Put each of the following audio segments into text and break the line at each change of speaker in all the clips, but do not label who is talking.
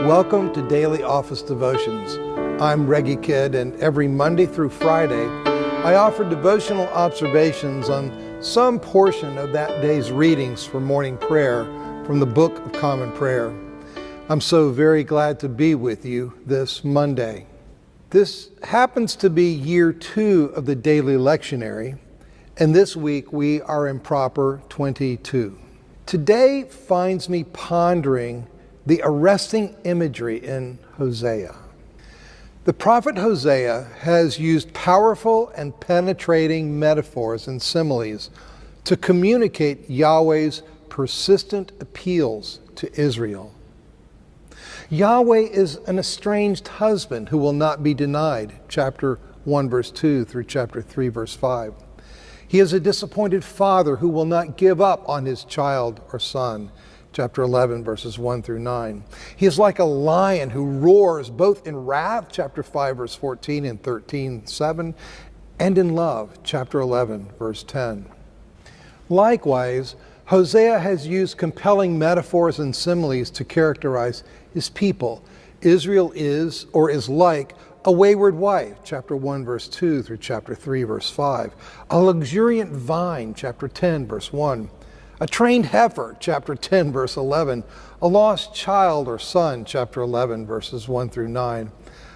Welcome to Daily Office Devotions. I'm Reggie Kidd, and every Monday through Friday, I offer devotional observations on some portion of that day's readings for morning prayer from the Book of Common Prayer. I'm so very glad to be with you this Monday. This happens to be year 2 of the daily lectionary, and this week we are in proper 22. Today finds me pondering the arresting imagery in Hosea. The prophet Hosea has used powerful and penetrating metaphors and similes to communicate Yahweh's persistent appeals to Israel. Yahweh is an estranged husband who will not be denied, chapter 1 verse 2 through chapter 3 verse 5. He is a disappointed father who will not give up on his child or son, chapter 11 verses 1 through 9. He is like a lion who roars both in wrath, chapter 5 verse 14 and 13:7, and in love, chapter 11 verse 10. Likewise, Hosea has used compelling metaphors and similes to characterize his people. Israel is, or is like, a wayward wife, chapter 1 verse 2 through chapter 3 verse 5. A luxuriant vine, chapter 10 verse 1. A trained heifer, chapter 10 verse 11. A lost child or son, chapter 11 verses 1 through 9.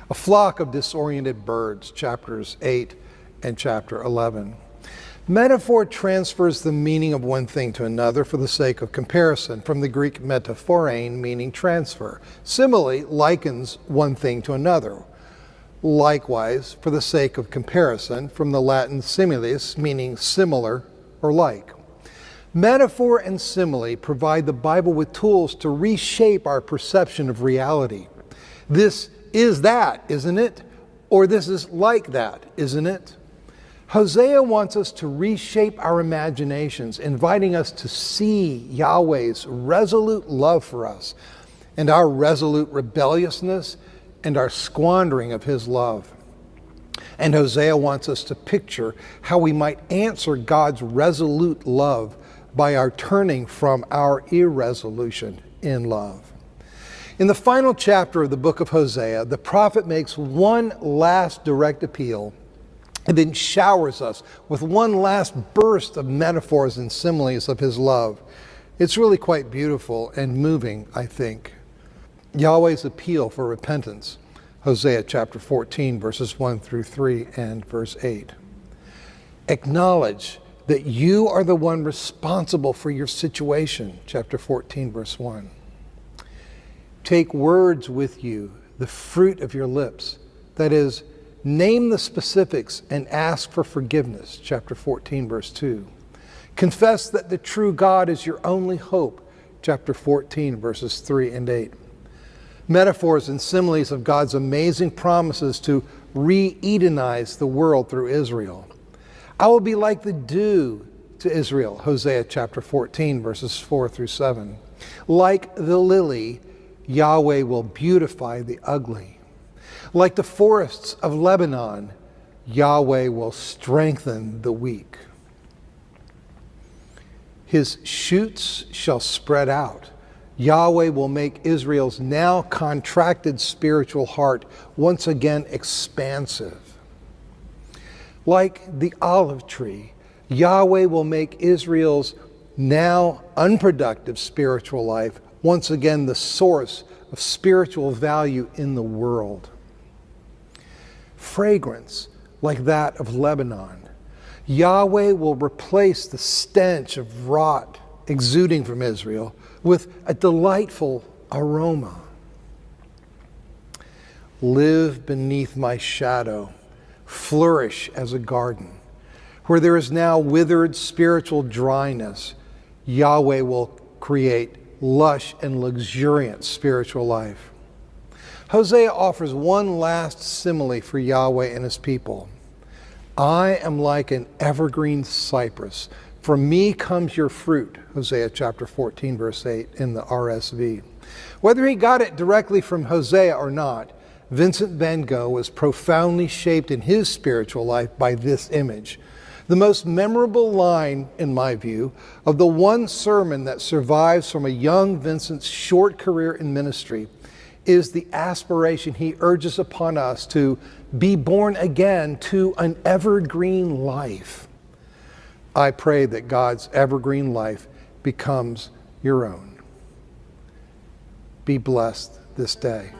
A flock of disoriented birds, chapters 8 and chapter 11. Metaphor transfers the meaning of one thing to another for the sake of comparison, from the Greek metaphorein, meaning transfer. Simile likens one thing to another. Likewise, for the sake of comparison, from the Latin similis, meaning similar or like. Metaphor and simile provide the Bible with tools to reshape our perception of reality. This is that, isn't it? Or this is like that, isn't it? Hosea wants us to reshape our imaginations, inviting us to see Yahweh's resolute love for us and our resolute rebelliousness and our squandering of his love. And Hosea wants us to picture how we might answer God's resolute love by our turning from our irresolution in love. In the final chapter of the book of Hosea, the prophet makes one last direct appeal and then showers us with one last burst of metaphors and similes of his love. It's really quite beautiful and moving, I think. Yahweh's appeal for repentance, Hosea chapter 14, verses 1 through 3 and verse 8. Acknowledge that you are the one responsible for your situation, chapter 14, verse 1. Take words with you, the fruit of your lips, that is, name the specifics and ask for forgiveness, chapter 14, verse 2. Confess that the true God is your only hope, chapter 14, verses 3 and 8. Metaphors and similes of God's amazing promises to re-Edenize the world through Israel. I will be like the dew to Israel, Hosea chapter 14, verses 4 through 7. Like the lily, Yahweh will beautify the ugly. Like the forests of Lebanon, Yahweh will strengthen the weak. His shoots shall spread out. Yahweh will make Israel's now contracted spiritual heart once again expansive. Like the olive tree, Yahweh will make Israel's now unproductive spiritual life once again the source of spiritual value in the world. Fragrance like that of Lebanon, Yahweh will replace the stench of rot exuding from Israel with a delightful aroma. Live beneath my shadow, flourish as a garden. Where there is now withered spiritual dryness, Yahweh will create lush and luxuriant spiritual life. Hosea offers one last simile for Yahweh and his people. I am like an evergreen cypress. From me comes your fruit, Hosea chapter 14, verse 8 in the RSV. Whether he got it directly from Hosea or not, Vincent van Gogh was profoundly shaped in his spiritual life by this image. The most memorable line, in my view, of the one sermon that survives from a young Vincent's short career in ministry is the aspiration He urges upon us to be born again to an evergreen life. I pray that God's evergreen life becomes your own. Be blessed this day.